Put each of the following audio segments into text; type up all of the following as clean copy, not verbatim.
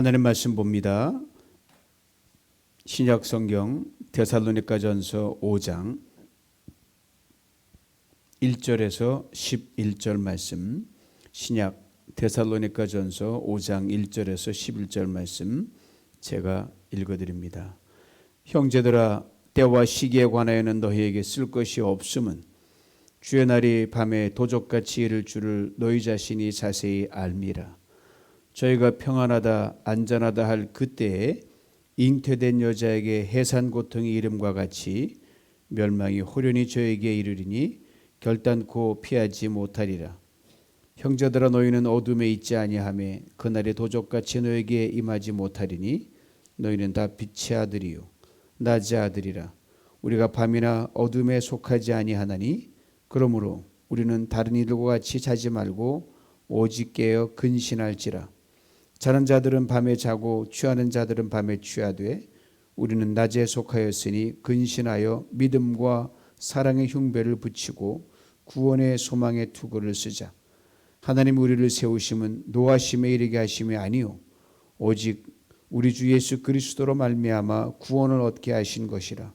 하나님 말씀 봅니다. 신약 성경 데살로니가전서 5장 1절에서 11절 말씀, 신약 데살로니가전서 5장 1절에서 11절 말씀 제가 읽어드립니다. 형제들아, 때와 시기에 관하여는 너희에게 쓸 것이 없음은 주의 날이 밤에 도적같이 이를 줄을 너희 자신이 자세히 알미라. 저희가 평안하다 안전하다 할 그때에 잉태된 여자에게 해산 고통이 이름과 같이 멸망이 호련히 저에게 이르리니 결단코 피하지 못하리라. 형제들아, 너희는 어둠에 있지 아니하매 그날의 도적같이 너에게 임하지 못하리니 너희는 다 빛의 아들이요 낮의 아들이라. 우리가 밤이나 어둠에 속하지 아니하나니 그러므로 우리는 다른 이들과 같이 자지 말고 오직 깨어 근신할지라. 자는 자들은 밤에 자고 취하는 자들은 밤에 취하되 우리는 낮에 속하였으니 근신하여 믿음과 사랑의 흉배를 붙이고 구원의 소망의 투구를 쓰자. 하나님 우리를 세우심은 노하심에 이르게 하심이 아니요 오직 우리 주 예수 그리스도로 말미암아 구원을 얻게 하신 것이라.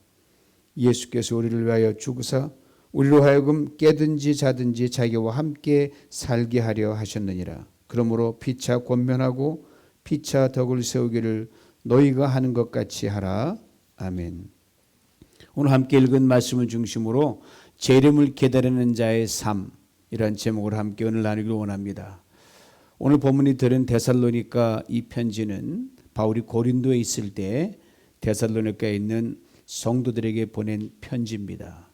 예수께서 우리를 위하여 죽으사 우리로 하여금 깨든지 자든지 자기와 함께 살게 하려 하셨느니라. 그러므로 피차 권면하고 피차 덕을 세우기를 너희가 하는 것 같이 하라. 아멘. 오늘 함께 읽은 말씀을 중심으로 재림을 기다리는 자의 삶이란 제목으로 함께 오늘 나누기를 원합니다. 오늘 본문이 들은 데살로니가 이 편지는 바울이 고린도에 있을 때 데살로니가에 있는 성도들에게 보낸 편지입니다.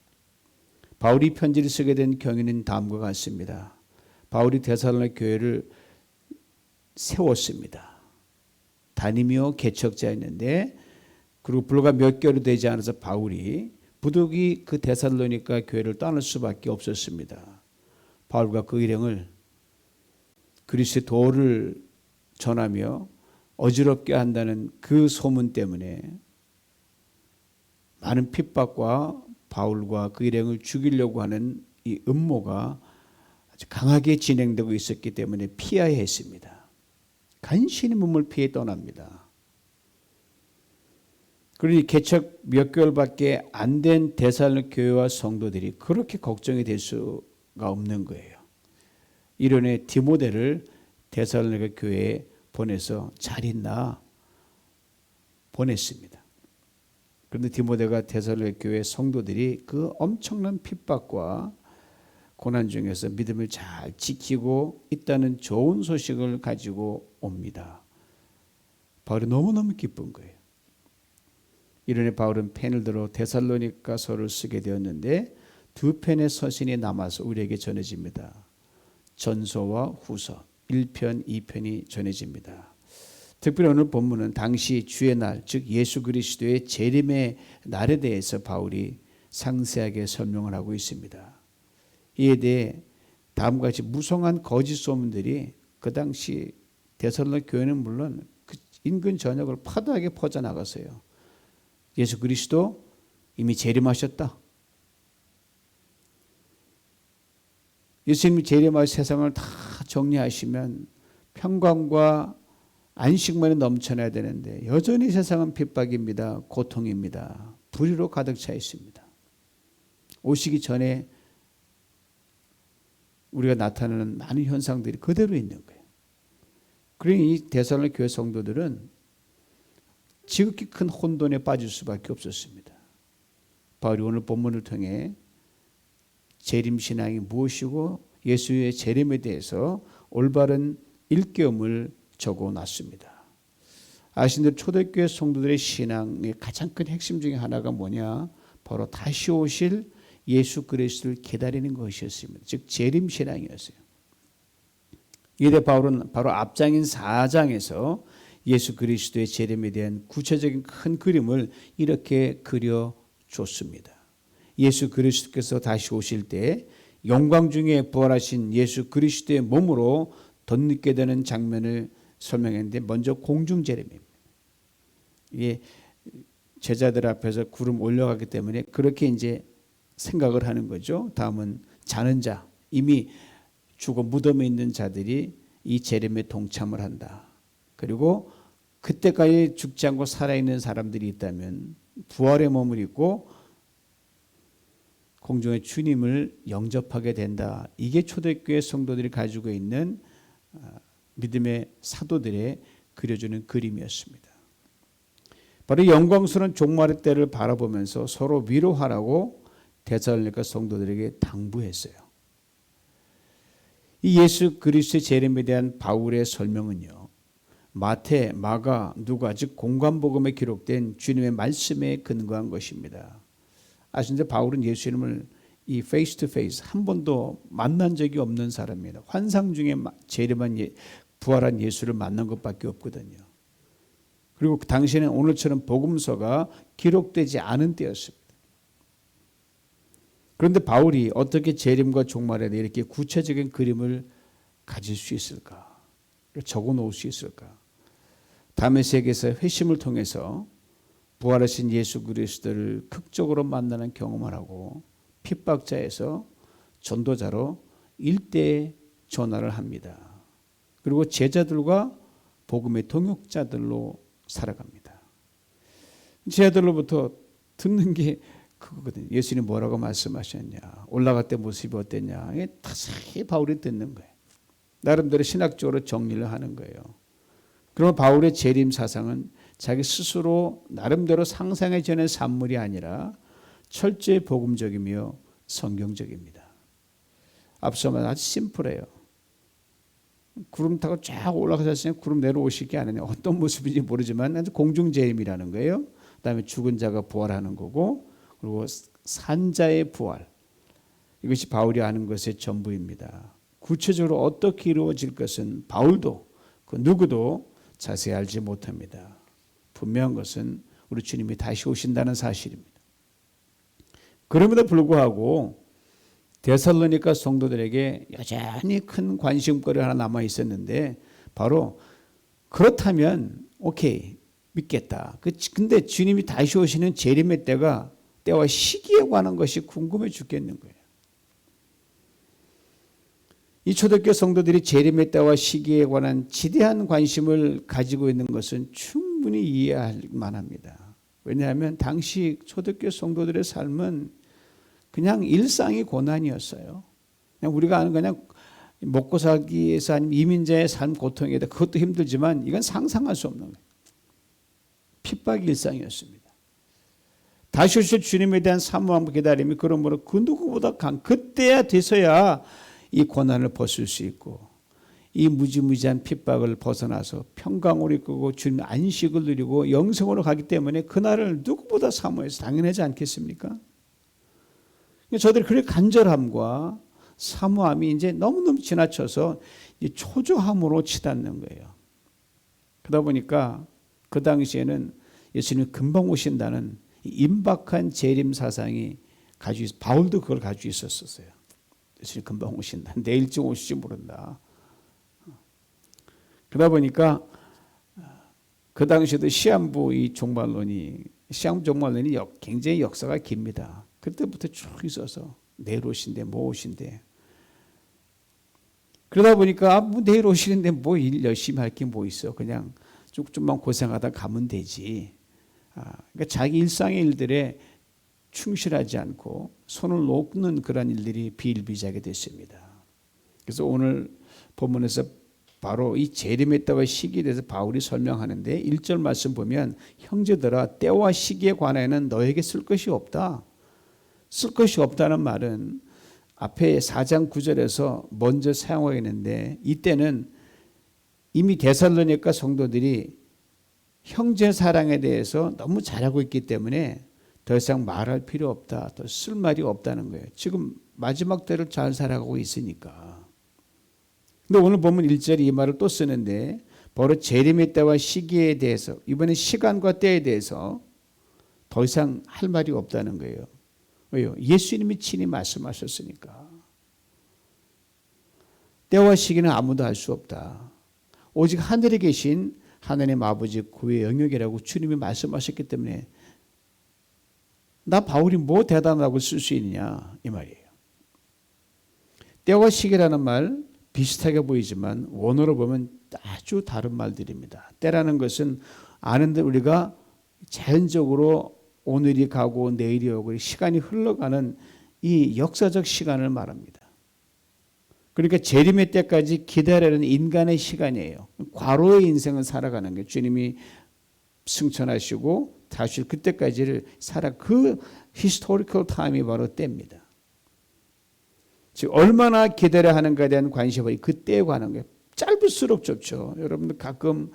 바울이 편지를 쓰게 된 경위는 다음과 같습니다. 바울이 데살로니가 교회를 세웠습니다. 담임이요 개척자였는데, 그리고 불과 몇 개월이 되지 않아서 바울이 부득이 그 데살로니가 교회를 떠날 수밖에 없었습니다. 바울과 그 일행을 그리스도의 도를 전하며 어지럽게 한다는 그 소문 때문에 많은 핍박과 바울과 그 일행을 죽이려고 하는 이 음모가 아주 강하게 진행되고 있었기 때문에 피해야 했습니다. 간신히 몸을 피해 떠납니다. 그러니 개척 몇 개월밖에 안 된 데살로니가 교회와 성도들이 그렇게 걱정이 될 수가 없는 거예요. 이련의 디모데를 데살로니가 교회에 보내서 잘 있나 보냈습니다. 그런데 디모데가 데살로니가 교회 성도들이 그 엄청난 핍박과 고난 중에서 믿음을 잘 지키고 있다는 좋은 소식을 가지고 옵니다. 바울이 너무너무 기쁜 거예요. 이른에 바울은 펜을 들어 데살로니가서를 쓰게 되었는데 두 편의 서신이 남아서 우리에게 전해집니다. 전서와 후서 1편, 2편이 전해집니다. 특별히 오늘 본문은 당시 주의 날, 즉 예수 그리스도의 재림의 날에 대해서 바울이 상세하게 설명을 하고 있습니다. 이에 대해 다음과 같이 무성한 거짓 소문들이 그 당시 데살로니가 교회는 물론 그 인근 전역을 파다하게 퍼져나갔어요. 예수 그리스도 이미 재림하셨다. 예수님이 재림하여 세상을 다 정리하시면 평강과 안식만이 넘쳐나야 되는데 여전히 세상은 핍박입니다. 고통입니다. 불의로 가득 차 있습니다. 오시기 전에 우리가 나타나는 많은 현상들이 그대로 있는 거예요. 그러니 이 데살로니가 교회 성도들은 지극히 큰 혼돈에 빠질 수밖에 없었습니다. 바울이 오늘 본문을 통해 재림신앙이 무엇이고 예수의 재림에 대해서 올바른 일깨움을 적어놨습니다. 아신 대로 초대교회 성도들의 신앙의 가장 큰 핵심 중에 하나가 뭐냐? 바로 다시 오실 예수 그리스도를 기다리는 것이었습니다. 즉 재림신앙이었어요. 이에 바울은 바로 앞장인 4장에서 예수 그리스도의 재림에 대한 구체적인 큰 그림을 이렇게 그려줬습니다. 예수 그리스도께서 다시 오실 때 영광 중에 부활하신 예수 그리스도의 몸으로 덧입게 되는 장면을 설명했는데, 먼저 공중재림입니다. 이게 제자들 앞에서 구름 올려가기 때문에 그렇게 이제 생각을 하는 거죠. 다음은 자는 자, 이미 죽어 무덤에 있는 자들이 이 재림에 동참을 한다. 그리고 그때까지 죽지 않고 살아있는 사람들이 있다면 부활의 몸을 입고 공중의 주님을 영접하게 된다. 이게 초대교회 성도들이 가지고 있는 믿음의 사도들의 그려주는 그림이었습니다. 바로 영광스러운 종말의 때를 바라보면서 서로 위로하라고 데살로니가 성도들에게 당부했어요. 이 예수 그리스도의 재림에 대한 바울의 설명은요, 마태, 마가, 누가 즉 공관복음에 기록된 주님의 말씀에 근거한 것입니다. 아시는데 바울은 예수님을 이 페이스 투 페이스 한 번도 만난 적이 없는 사람입니다. 환상 중에 재림한 부활한 예수를 만난 것밖에 없거든요. 그리고 그 당시에는 오늘처럼 복음서가 기록되지 않은 때였습니다. 그런데 바울이 어떻게 재림과 종말에 대해 이렇게 구체적인 그림을 가질 수 있을까? 적어 놓을 수 있을까? 다메섹에서 회심을 통해서 부활하신 예수 그리스도를 극적으로 만나는 경험을 하고 핍박자에서 전도자로 일대 전화를 합니다. 그리고 제자들과 복음의 동역자들로 살아갑니다. 제자들로부터 듣는 게 그거거든요. 예수님이 뭐라고 말씀하셨냐, 올라갈 때 모습이 어땠냐, 이게 자세히 바울이 듣는 거예요. 나름대로 신학적으로 정리를 하는 거예요. 그러면 바울의 재림 사상은 자기 스스로 나름대로 상상해 지는 산물이 아니라 철저히 복음적이며 성경적입니다. 앞서 말한 아주 심플해요. 구름 타고 쫙 올라가셨으니 구름 내려오실 게 아니냐. 어떤 모습인지 모르지만 공중재림이라는 거예요. 그다음에 죽은 자가 부활하는 거고, 그리고 산자의 부활. 이것이 바울이 아는 것의 전부입니다. 구체적으로 어떻게 이루어질 것은 바울도 그 누구도 자세히 알지 못합니다. 분명한 것은 우리 주님이 다시 오신다는 사실입니다. 그럼에도 불구하고 데살로니가 성도들에게 여전히 큰 관심거리가 하나 남아 있었는데, 바로 그렇다면 오케이 믿겠다. 근데 주님이 다시 오시는 재림의 때와 시기에 관한 것이 궁금해 죽겠는 거예요. 이 초대교회 성도들이 재림의 때와 시기에 관한 지대한 관심을 가지고 있는 것은 충분히 이해할 만합니다. 왜냐하면 당시 초대교회 성도들의 삶은 그냥 일상이 고난이었어요. 그냥 우리가 아는 그냥 먹고 살기에서 아니면 이민자의 삶 고통이다. 그것도 힘들지만 이건 상상할 수 없는 거예요. 핍박이 일상이었습니다. 다시 오실 주님에 대한 사모함과 기다림이 그러므로 그 누구보다 그때야 돼서야 이 고난을 벗을 수 있고 이 무지무지한 핍박을 벗어나서 평강으로 이끌고 주님 안식을 누리고 영생으로 가기 때문에 그날을 누구보다 사모해서 당연하지 않겠습니까? 저들이 그렇게 간절함과 사모함이 이제 너무너무 지나쳐서 초조함으로 치닫는 거예요. 그러다 보니까 그 당시에는 예수님이 금방 오신다는 임박한 재림 사상이 가지고 있어. 바울도 그걸 가지고 있었어요. 예수님이 금방 오신다. 내일쯤 오실지 모른다. 그러다 보니까 그 당시에도 시한부 종말론이 굉장히 역사가 깁니다. 그때부터 쭉 있어서 내일 오신대 뭐 오신대. 그러다 보니까 뭐 내일 오시는데 뭐 일 열심히 할 게 뭐 있어. 그냥 좀만 고생하다 가면 되지. 그러니까 자기 일상의 일들에 충실하지 않고 손을 놓는 그런 일들이 비일비재하게 됐습니다. 그래서 오늘 본문에서 바로 이 재림의 때와 시기에 대해서 바울이 설명하는데 1절 말씀 보면 형제들아 때와 시기에 관하여는 너에게 쓸 것이 없다. 쓸 것이 없다는 말은 앞에 4장 9절에서 먼저 사용하겠는데 이때는 이미 데살로니가 성도들이 형제 사랑에 대해서 너무 잘하고 있기 때문에 더 이상 말할 필요 없다. 더 쓸 말이 없다는 거예요. 지금 마지막 때를 잘 살아가고 있으니까. 근데 오늘 보면 1절에 이 말을 또 쓰는데 바로 재림의 때와 시기에 대해서 이번에 시간과 때에 대해서 더 이상 할 말이 없다는 거예요. 왜요? 예수님이 친히 말씀하셨으니까. 때와 시기는 아무도 알 수 없다. 오직 하늘에 계신 하나님 아버지 그의 영역이라고 주님이 말씀하셨기 때문에 나 바울이 뭐 대단하다고 쓸 수 있느냐 이 말이에요. 때와 시기라는 말 비슷하게 보이지만 원어로 보면 아주 다른 말들입니다. 때라는 것은 아는데 우리가 자연적으로 오늘이 가고 내일이 오고 시간이 흘러가는 이 역사적 시간을 말합니다. 그러니까 재림의 때까지 기다리는 인간의 시간이에요. 과로의 인생을 살아가는 게 주님이 승천하시고 다시 그때까지를 그 히스토리컬 타임이 바로 때입니다. 즉 얼마나 기다려야 하는가에 대한 관심이 그때에 관한 거예요. 짧을수록 좋죠. 여러분들 가끔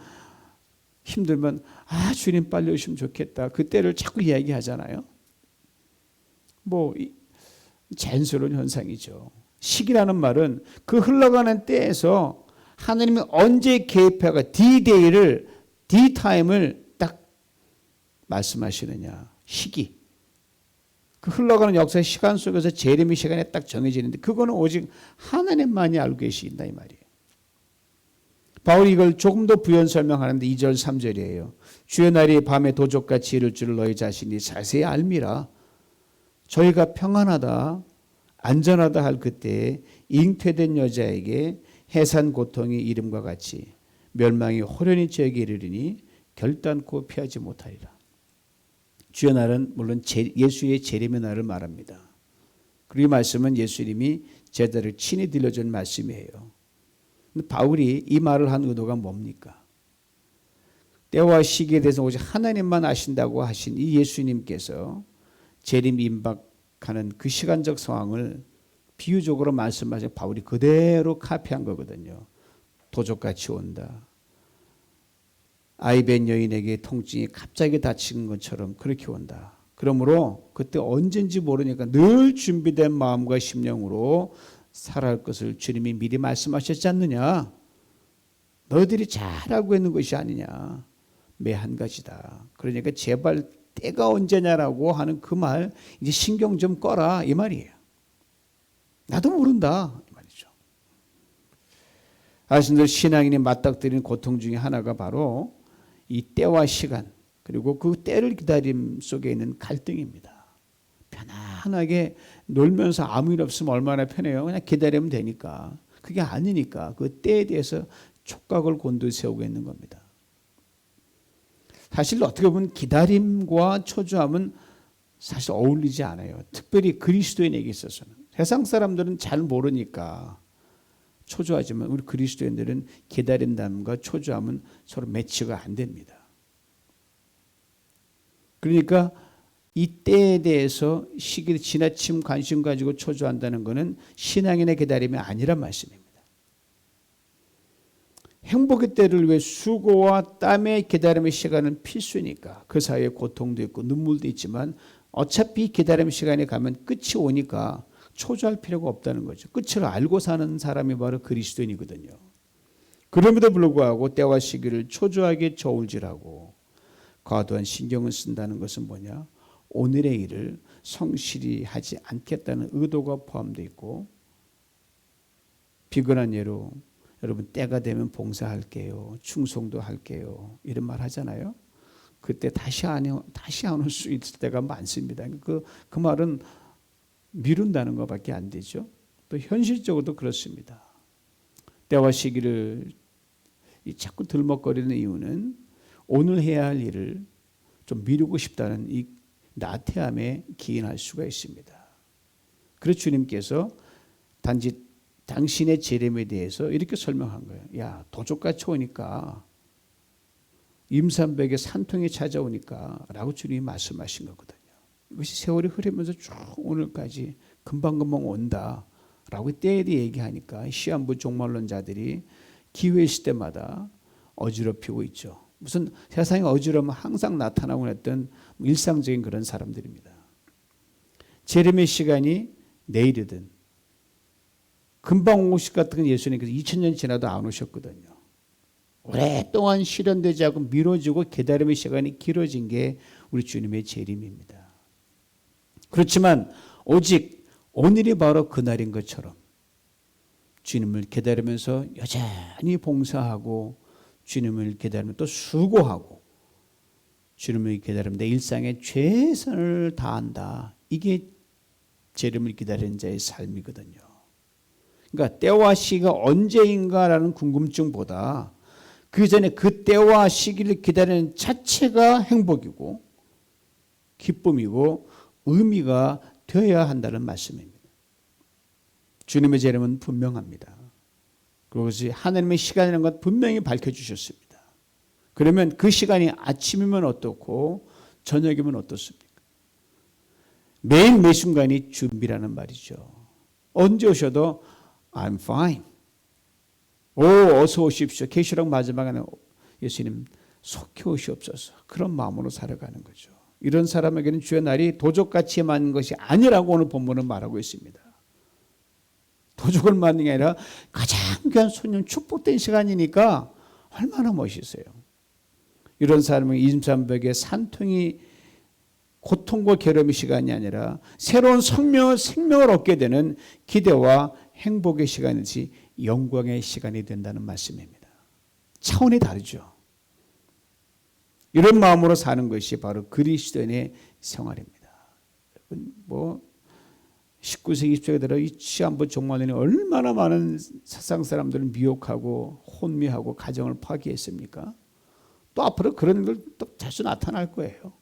힘들면 주님 빨리 오시면 좋겠다. 그때를 자꾸 이야기하잖아요. 뭐 자연스러운 현상이죠. 시기라는 말은 그 흘러가는 때에서 하나님이 언제 개입해가 D-Day를 D-Time을 딱 말씀하시느냐. 시기. 그 흘러가는 역사의 시간 속에서 재림의 시간에 딱 정해지는데 그거는 오직 하나님만이 알고 계신다 이 말이에요. 바울이 이걸 조금 더 부연 설명하는데 2절 3절이에요. 주의 날이 밤에 도적같이 이를 줄 너희 자신이 자세히 알미라. 저희가 평안하다 안전하다 할 그때에 잉태된 여자에게 해산 고통이 이름과 같이 멸망이 호련히 저에게 이르리니 결단코 피하지 못하리라. 주의 날은 물론 예수의 재림의 날을 말합니다. 그리고 이 말씀은 예수님이 제자를 친히 들려준 말씀이에요. 근데 바울이 이 말을 한 의도가 뭡니까? 때와 시기에 대해서 오직 하나님만 아신다고 하신 이 예수님께서 재림 임박하는 그 시간적 상황을 비유적으로 말씀하셔서 바울이 그대로 카피한 거거든요. 도적같이 온다. 아이벤 여인에게 통증이 갑자기 닥치는 것처럼 그렇게 온다. 그러므로 그때 언젠지 모르니까 늘 준비된 마음과 심령으로 살아갈 것을 주님이 미리 말씀하셨지 않느냐. 너희들이 잘 알고 있는 것이 아니냐. 매 한 가지다. 그러니까 제발 때가 언제냐라고 하는 그 말 이제 신경 좀 꺼라 이 말이에요. 나도 모른다 이 말이죠. 아신들 신앙인이 맞닥뜨리는 고통 중에 하나가 바로 이 때와 시간 그리고 그 때를 기다림 속에 있는 갈등입니다. 편안하게 놀면서 아무 일 없으면 얼마나 편해요. 그냥 기다리면 되니까. 그게 아니니까 그 때에 대해서 촉각을 곤두세우고 있는 겁니다. 사실 어떻게 보면 기다림과 초조함은 사실 어울리지 않아요. 특별히 그리스도인에게 있어서는. 세상 사람들은 잘 모르니까 초조하지만 우리 그리스도인들은 기다린다음과 초조함은 서로 매치가 안 됩니다. 그러니까 이 때에 대해서 시기에 지나침 관심 가지고 초조한다는 것은 신앙인의 기다림이 아니란 말씀입니다. 행복의 때를 위해 수고와 땀의 기다림의 시간은 필수니까 그 사이에 고통도 있고 눈물도 있지만 어차피 기다림 시간이 가면 끝이 오니까 초조할 필요가 없다는 거죠. 끝을 알고 사는 사람이 바로 그리스도인이거든요. 그럼에도 불구하고 때와 시기를 초조하게 저울질하고 과도한 신경을 쓴다는 것은 뭐냐? 오늘의 일을 성실히 하지 않겠다는 의도가 포함되어 있고 비근한 예로 여러분 때가 되면 봉사할게요. 충성도 할게요. 이런 말 하잖아요. 그때 다시 안 올 수 있을 때가 많습니다. 그 말은 미룬다는 것밖에 안 되죠. 또 현실적으로도 그렇습니다. 때와 시기를 자꾸 들먹거리는 이유는 오늘 해야 할 일을 좀 미루고 싶다는 이 나태함에 기인할 수가 있습니다. 그래서 주님께서 단지 당신의 재림에 대해서 이렇게 설명한 거예요. 야, 도적같이 오니까 임산백에 산통이 찾아오니까 라고 주님이 말씀하신 거거든요. 이것이 세월이 흐르면서 쭉 오늘까지 금방금방 온다라고 때에 대해 얘기하니까 시한부 종말론자들이 기회 있을 때마다 어지럽히고 있죠. 무슨 세상에 어지러우면 항상 나타나곤 했던 일상적인 그런 사람들입니다. 재림의 시간이 내일이든 금방 오실 것 같은 예수님께서 2000년 지나도 안 오셨거든요. 오랫동안 실현되지 않고 미뤄지고 기다림의 시간이 길어진 게 우리 주님의 재림입니다. 그렇지만 오직 오늘이 바로 그날인 것처럼 주님을 기다리면서 여전히 봉사하고 주님을 기다리면 또 수고하고 주님을 기다리면 내 일상에 최선을 다한다. 이게 재림을 기다리는 자의 삶이거든요. 그러니까 때와 시가 언제인가라는 궁금증보다 그 전에 그 때와 시기를 기다리는 자체가 행복이고 기쁨이고 의미가 되어야 한다는 말씀입니다. 주님의 재림은 분명합니다. 그것이 하나님의 시간이라는 것 분명히 밝혀주셨습니다. 그러면 그 시간이 아침이면 어떻고 저녁이면 어떻습니까? 매일 매 순간이 준비라는 말이죠. 언제 오셔도 I'm fine. 어서 오십시오. 계시록 마지막에는 예수님 속히 오시옵소서. 그런 마음으로 살아가는 거죠. 이런 사람에게는 주의 날이 도적같이 맞는 것이 아니라고 오늘 본문은 말하고 있습니다. 도적을 맞는 게 아니라 가장 귀한 손님 축복된 시간이니까 얼마나 멋있어요. 이런 사람은 23백의 산통이 고통과 괴로움의 시간이 아니라 새로운 생명을 얻게 되는 기대와 행복의 시간이지 영광의 시간이 된다는 말씀입니다. 차원이 다르죠. 이런 마음으로 사는 것이 바로 그리스도인의 생활입니다. 뭐 19세기 20세기 들어 이 시한부 종말론이 얼마나 많은 세상 사람들을 미혹하고 혼미하고 가정을 파괴했습니까? 또 앞으로 그런 걸 또 자주 나타날 거예요.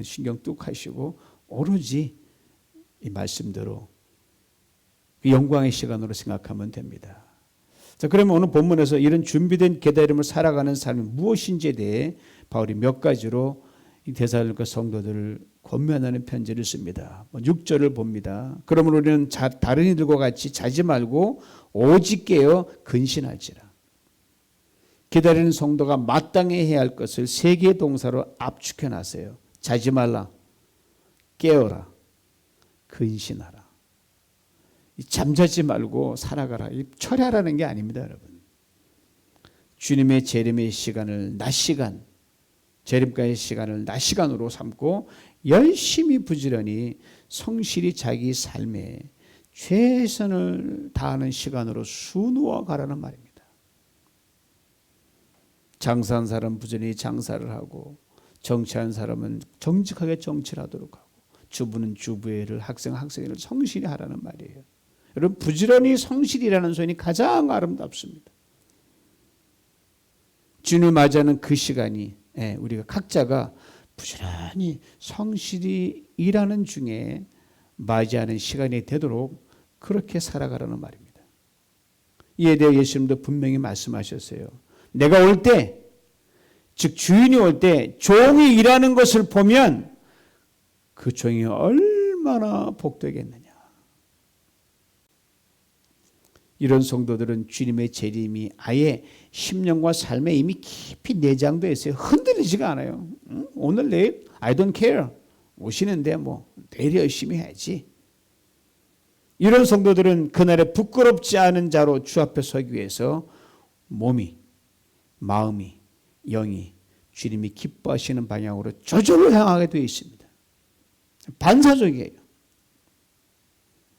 신경 뚝 하시고 오로지 이 말씀대로 영광의 시간으로 생각하면 됩니다. 자, 그러면 오늘 본문에서 이런 준비된 기다림을 살아가는 삶이 무엇인지에 대해 바울이 몇 가지로 이 데살로니가 성도들을 권면하는 편지를 씁니다. 6절을 봅니다. 그러면 우리는 다른 이들과 같이 자지 말고 오직 깨어 근신할지라. 기다리는 성도가 마땅히 해야 할 것을 세 개의 동사로 압축해 놨어요. 자지 말라, 깨어라, 근신하라. 잠자지 말고 살아가라. 철야라는 게 아닙니다, 여러분. 주님의 재림의 시간을 낮 시간, 재림까지의 시간을 낮 시간으로 삼고 열심히 부지런히 성실히 자기 삶에 최선을 다하는 시간으로 수놓아 가라는 말입니다. 장사한 사람은 부지런히 장사를 하고 정치한 사람은 정직하게 정치를 하도록 하고 주부는 주부의 일을 학생의 일을 성실히 하라는 말이에요. 여러분 부지런히 성실이라는 소원이 가장 아름답습니다. 주님을 맞이하는 그 시간이 우리가 각자가 부지런히 성실히 일하는 중에 맞이하는 시간이 되도록 그렇게 살아가라는 말입니다. 이에 대해 예수님도 분명히 말씀하셨어요. 내가 올 때, 즉 주인이 올 때 종이 일하는 것을 보면 그 종이 얼마나 복되겠느냐. 이런 성도들은 주님의 재림이 아예 심령과 삶에 이미 깊이 내장되어 있어요. 흔들리지가 않아요. 오늘 내일 I don't care. 오시는데 뭐 내일 열심히 해야지. 이런 성도들은 그날에 부끄럽지 않은 자로 주 앞에 서기 위해서 몸이, 마음이, 영이 주님이 기뻐하시는 방향으로 저절로 향하게 되어 있습니다. 반사적이에요.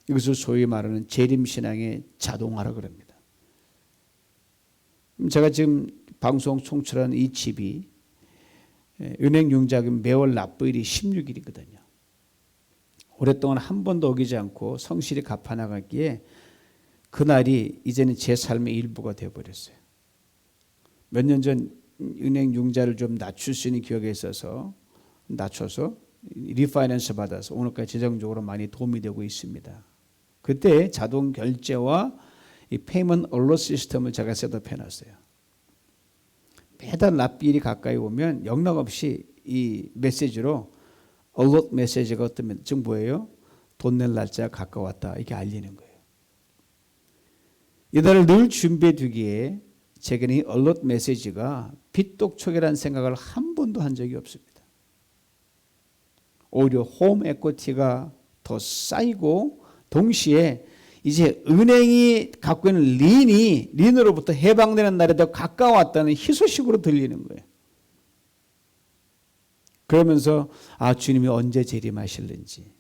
이것을 소위 말하는 재림신앙의 자동화라 그럽니다. 제가 지금 방송 송출하는 이 집이 은행 융자금 매월 납부일이 16일이거든요. 오랫동안 한 번도 어기지 않고 성실히 갚아나갔기에 그날이 이제는 제 삶의 일부가 되어버렸어요. 몇 년 전 은행 융자를 좀 낮출 수 있는 기억에 있어서 낮춰서 리파이낸스 받아서 오늘까지 재정적으로 많이 도움이 되고 있습니다. 그때 자동 결제와 이 페이먼트 얼럿 시스템을 제가 셋업해 놨어요. 매달 납비일이 가까이 오면 영락없이 이 메시지로 얼럿 메시지가 어떤 즉 뭐예요? 돈 낼 날짜가 가까웠다. 이게 알리는 거예요. 이달을 늘 준비해 두기에 제게는 이 얼럿 메시지가 빚독촉이라는 생각을 한 번도 한 적이 없습니다. 오히려 홈 에코티가 더 쌓이고 동시에 이제 은행이 갖고 있는 린으로부터 해방되는 날에 더 가까웠다는 희소식으로 들리는 거예요. 그러면서 주님이 언제 재림하실는지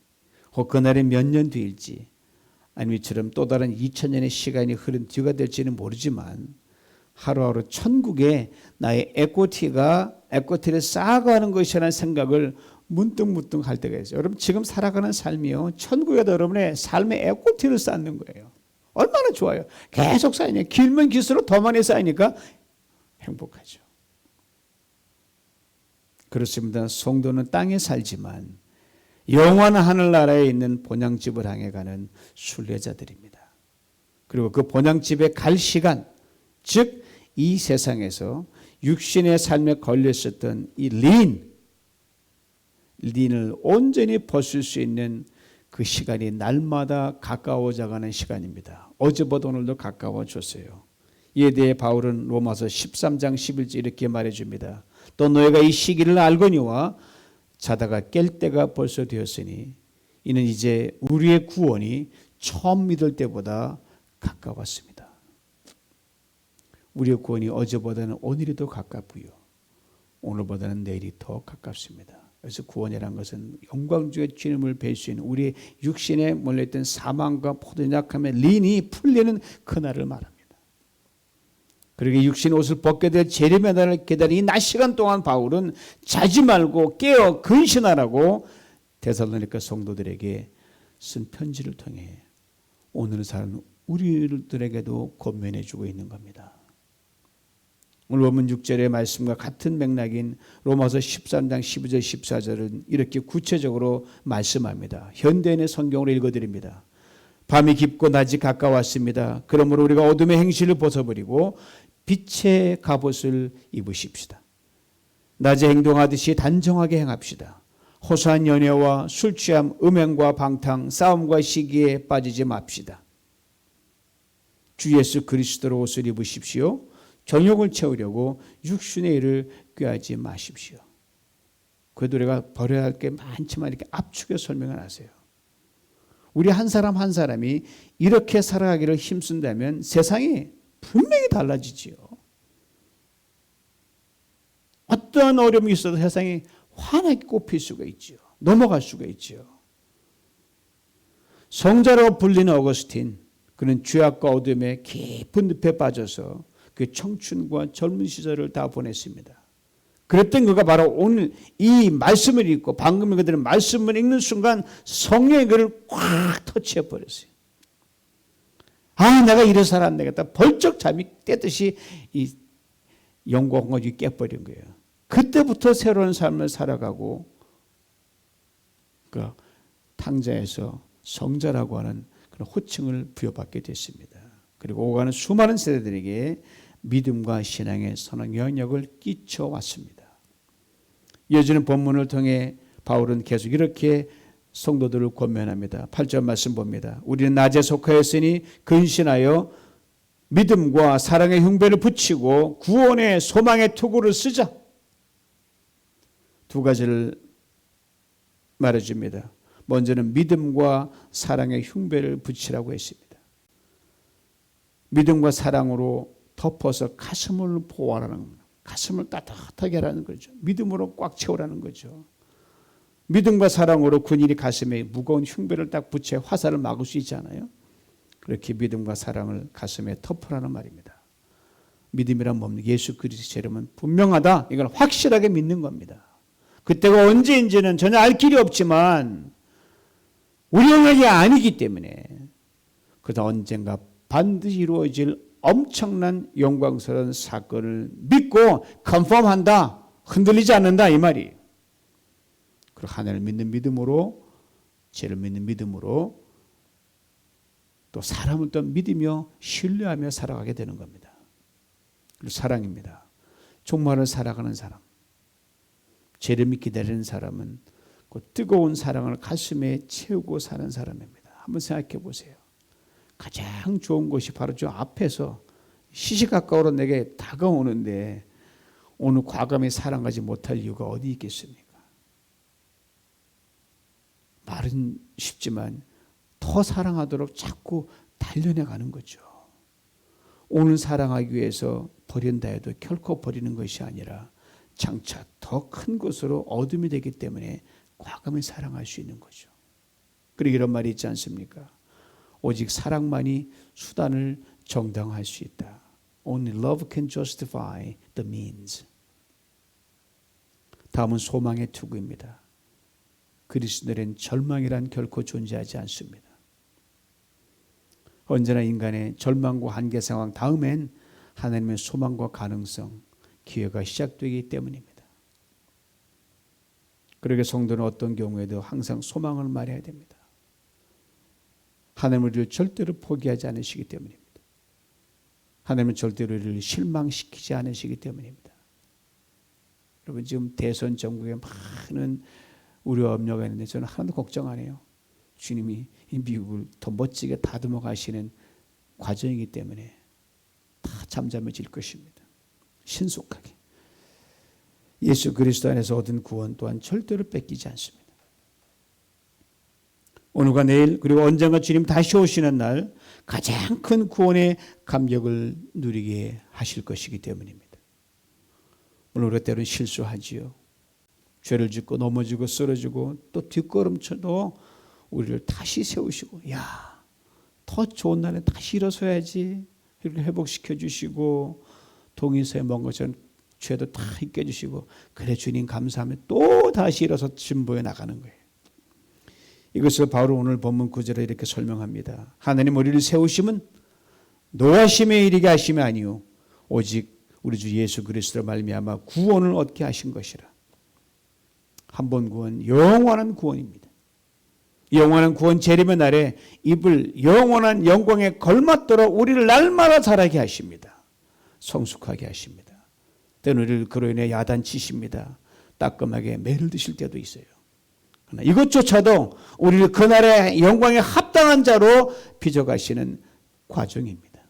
혹 그날이 몇 년 뒤일지 아니면 이처럼 또 다른 2000년의 시간이 흐른 뒤가 될지는 모르지만 하루하루 천국에 나의 에코티를 쌓아가는 것이라는 생각을 문득 할 때가 있어요. 여러분 지금 살아가는 삶이요. 천국에도 여러분의 삶의 에코티를 쌓는 거예요. 얼마나 좋아요. 계속 쌓이네. 길면 길수록 더 많이 쌓이니까 행복하죠. 그렇습니다. 성도는 땅에 살지만 영원한 하늘나라에 있는 본향집을 향해 가는 순례자들입니다. 그리고 그 본향집에 갈 시간, 즉 이 세상에서 육신의 삶에 걸렸었던 이 린을 온전히 벗을 수 있는 그 시간이 날마다 가까워져가는 시간입니다. 어제보다 오늘도 가까워졌어요. 이에 대해 바울은 로마서 13장 11절 이렇게 말해줍니다. 또 너희가 이 시기를 알거니와 자다가 깰 때가 벌써 되었으니 이는 이제 우리의 구원이 처음 믿을 때보다 가까웠습니다. 우리의 구원이 어제보다는 오늘이 더 가깝고요. 오늘보다는 내일이 더 가깝습니다. 그래서 구원이라는 것은 영광주의 주님을 뵐 수 있는 우리 육신에 몰려있던 사망과 모든 약함의 린이 풀리는 그날을 말합니다. 그러게 육신 옷을 벗게 될 재림의 날을 기다린 이 낮 시간 동안 바울은 자지 말고 깨어 근신하라고 데살로니가 성도들에게 쓴 편지를 통해 오늘 사는 우리들에게도 권면해 주고 있는 겁니다. 오늘 본문 6절의 말씀과 같은 맥락인 로마서 13장 12절 14절은 이렇게 구체적으로 말씀합니다. 현대인의 성경으로 읽어드립니다. 밤이 깊고 낮이 가까웠습니다. 그러므로 우리가 어둠의 행실을 벗어버리고 빛의 갑옷을 입으십시다. 낮에 행동하듯이 단정하게 행합시다. 호소한 연애와 술취함, 음행과 방탕, 싸움과 시기에 빠지지 맙시다. 주 예수 그리스도로 옷을 입으십시오. 정욕을 채우려고 육신의 일을 꾀하지 마십시오. 그래도 우리가 버려야 할 게 많지만 이렇게 압축해 설명을 하세요. 우리 한 사람 한 사람이 이렇게 살아가기를 힘쓴다면 세상이 분명히 달라지지요. 어떠한 어려움이 있어도 세상이 환하게 꽃필 수가 있지요. 넘어갈 수가 있지요. 성자로 불리는 어거스틴, 그는 죄악과 어둠의 깊은 늪에 빠져서 그 청춘과 젊은 시절을 다 보냈습니다. 그랬던 그가 바로 오늘 이 말씀을 읽고 방금 그들은 말씀을 읽는 순간 성령의 그를 꽉 터치해 버렸어요. 아, 내가 이래 살아 안 되겠다. 벌쩍 잠이 깨듯이 이 영광이 깨버린 거예요. 그때부터 새로운 삶을 살아가고 그 탕자에서 성자라고 하는 그런 호칭을 부여받게 됐습니다. 그리고 오가는 수많은 세대들에게 믿음과 신앙의 선한 영향력을 끼쳐왔습니다. 이어지는 본문을 통해 바울은 계속 이렇게 성도들을 권면합니다. 8절 말씀 봅니다. 우리는 낮에 속하였으니 근신하여 믿음과 사랑의 흉배를 붙이고 구원의 소망의 투구를 쓰자. 두 가지를 말해줍니다. 먼저는 믿음과 사랑의 흉배를 붙이라고 했습니다. 믿음과 사랑으로 덮어서 가슴을 보호하라는 겁니다. 가슴을 따뜻하게 하라는 거죠. 믿음으로 꽉 채우라는 거죠. 믿음과 사랑으로 군인이 가슴에 무거운 흉배를 딱 붙여 화살을 막을 수 있잖아요. 그렇게 믿음과 사랑을 가슴에 덮으라는 말입니다. 믿음이란 뭡니까? 예수 그리스도의 이름은 분명하다. 이걸 확실하게 믿는 겁니다. 그때가 언제인지는 전혀 알 길이 없지만 우리 영역이 아니기 때문에 그러다 언젠가 반드시 이루어질 엄청난 영광스러운 사건을 믿고 컨펌한다. 흔들리지 않는다 이 말이. 그리고 하나님을 믿는 믿음으로, 죄를 믿는 믿음으로, 또 사람을 또 믿으며 신뢰하며 살아가게 되는 겁니다. 그리고 사랑입니다. 종말을 살아가는 사람, 죄를 믿게 되는 사람은 그 뜨거운 사랑을 가슴에 채우고 사는 사람입니다. 한번 생각해 보세요. 가장 좋은 것이 바로 저 앞에서 시시각각으로 내게 다가오는데 오늘 과감히 사랑하지 못할 이유가 어디 있겠습니까? 말은 쉽지만 더 사랑하도록 자꾸 단련해 가는 거죠. 오늘 사랑하기 위해서 버린다 해도 결코 버리는 것이 아니라 장차 더 큰 것으로 어둠이 되기 때문에 과감히 사랑할 수 있는 거죠. 그리고 이런 말이 있지 않습니까? 오직 사랑만이 수단을 정당화할 수 있다. Only love can justify the means. 다음은 소망의 투구입니다. 그리스도인은 절망이란 결코 존재하지 않습니다. 언제나 인간의 절망과 한계 상황 다음엔 하나님의 소망과 가능성, 기회가 시작되기 때문입니다. 그러게 성도는 어떤 경우에도 항상 소망을 말해야 됩니다. 하나님은 우리를 절대로 포기하지 않으시기 때문입니다. 하나님은 절대로 우리를 실망시키지 않으시기 때문입니다. 여러분 지금 대선 전국에 많은 우려와 염려가 있는데 저는 하나도 걱정 안 해요. 주님이 이 미국을 더 멋지게 다듬어 가시는 과정이기 때문에 다 잠잠해질 것입니다. 신속하게. 예수 그리스도 안에서 얻은 구원 또한 절대로 뺏기지 않습니다. 오늘과 내일 그리고 언젠가 주님 다시 오시는 날 가장 큰 구원의 감격을 누리게 하실 것이기 때문입니다. 물론 우리가 때로는 실수하지요. 죄를 짓고 넘어지고 쓰러지고 또 뒷걸음쳐도 우리를 다시 세우시고 더 좋은 날에 다시 일어서야지 이렇게 회복시켜 주시고 동의서에 먼 것처럼 죄도 다 잊게 해주시고 그래 주님 감사하며 또 다시 일어서 진보해 나가는 거예요. 이것을 바로 오늘 본문 9절에 이렇게 설명합니다. 하나님 우리를 세우심은 노하심에 이르게 하심이 아니요 오직 우리 주 예수 그리스도로 말미암아 구원을 얻게 하신 것이라. 한 번 구원 영원한 구원입니다. 영원한 구원 재림의 날에 입을 영원한 영광에 걸맞도록 우리를 날마다 자라게 하십니다. 성숙하게 하십니다. 때는 우리를 그로 인해 야단치십니다. 따끔하게 매를 드실 때도 있어요. 그러나 이것조차도 우리를 그날의 영광에 합당한 자로 빚어가시는 과정입니다.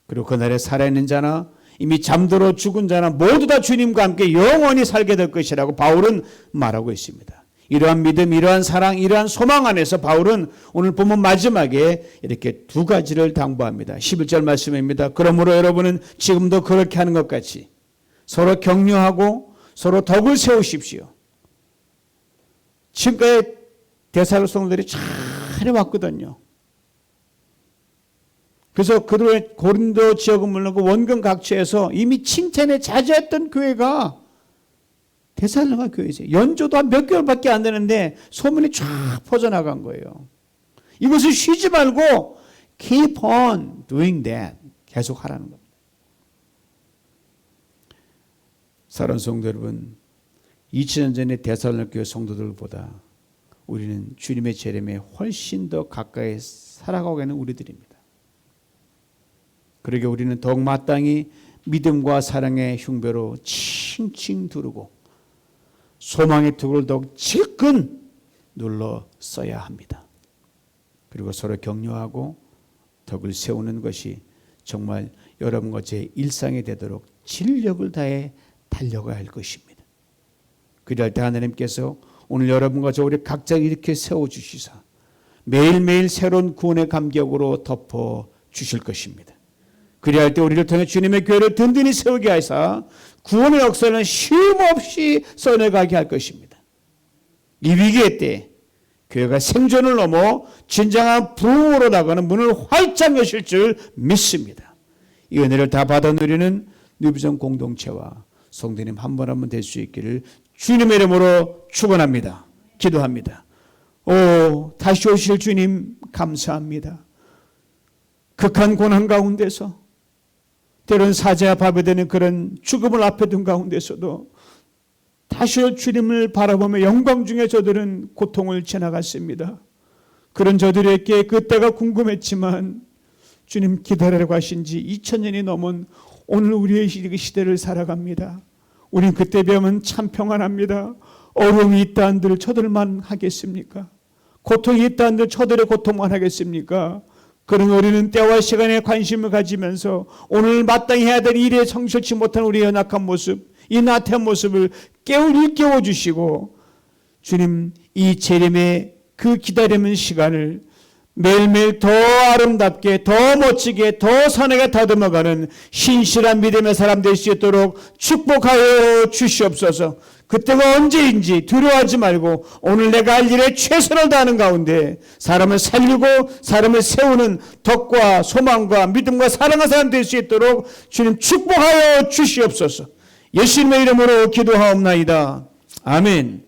그리고 그날에 살아있는 자나 이미 잠들어 죽은 자나 모두 다 주님과 함께 영원히 살게 될 것이라고 바울은 말하고 있습니다. 이러한 믿음, 이러한 사랑, 이러한 소망 안에서 바울은 오늘 본문 마지막에 이렇게 두 가지를 당부합니다. 11절 말씀입니다. 그러므로 여러분은 지금도 그렇게 하는 것 같이 서로 격려하고 서로 덕을 세우십시오. 지금까지 데살로니가 성도들이 잘 해왔거든요. 그래서 그들의 고린도 지역은 물론 그 원근 각처에서 이미 칭찬에 자제했던 교회가 데살로니가 교회죠. 연조도 한 몇 개월밖에 안 되는데 소문이 쫙 퍼져나간 거예요. 이것을 쉬지 말고 keep on doing that. 계속 하라는 겁니다. 사랑하는 성도 여러분, 2000년 전의 데살로니가 교회 성도들보다 우리는 주님의 재림에 훨씬 더 가까이 살아가고 있는 우리들입니다. 그러게 우리는 더욱 마땅히 믿음과 사랑의 흉배로 칭칭 두르고 소망의 둑을 더욱 질끈 눌러 써야 합니다. 그리고 서로 격려하고 덕을 세우는 것이 정말 여러분과 제 일상이 되도록 진력을 다해 달려가야 할 것입니다. 그럴 때 하나님께서 오늘 여러분과 저 우리 각자 이렇게 세워주시사 매일매일 새로운 구원의 감격으로 덮어 주실 것입니다. 그리할 때 우리를 통해 주님의 교회를 든든히 세우게 하사 구원의 역사는 쉼없이 써내가게 할 것입니다. 이 위기의 때 교회가 생존을 넘어 진정한 부흥으로 나가는 문을 활짝 여실 줄 믿습니다. 이 은혜를 다 받아 누리는 뉴비전 공동체와 성도님 한 분 한 분 될 수 있기를 주님의 이름으로 축원합니다. 기도합니다. 다시 오실 주님 감사합니다. 극한 고난 가운데서 때론 사자와 바베되는 그런 죽음을 앞에 둔 가운데서도 다시 주님을 바라보며 영광 중에 저들은 고통을 지나갔습니다. 그런 저들에게 그때가 궁금했지만 주님 기다리라고 하신 지 2000년이 넘은 오늘 우리의 시대를 살아갑니다. 우린 그때 배우면 참 평안합니다. 어려움이 있다 한들 저들만 하겠습니까? 고통이 있다 한들 저들의 고통만 하겠습니까? 그런 우리는 때와 시간에 관심을 가지면서 오늘 마땅히 해야 될 일에 성실치 못한 우리의 연약한 모습, 이 나태한 모습을 일깨워주시고 주님 이 재림의 그 기다리는 시간을 매일매일 더 아름답게 더 멋지게 더 선하게 다듬어가는 신실한 믿음의 사람 될 수 있도록 축복하여 주시옵소서. 그때가 언제인지 두려워하지 말고 오늘 내가 할 일에 최선을 다하는 가운데 사람을 살리고 사람을 세우는 덕과 소망과 믿음과 사랑의 사람 될 수 있도록 주님 축복하여 주시옵소서. 예수님의 이름으로 기도하옵나이다. 아멘.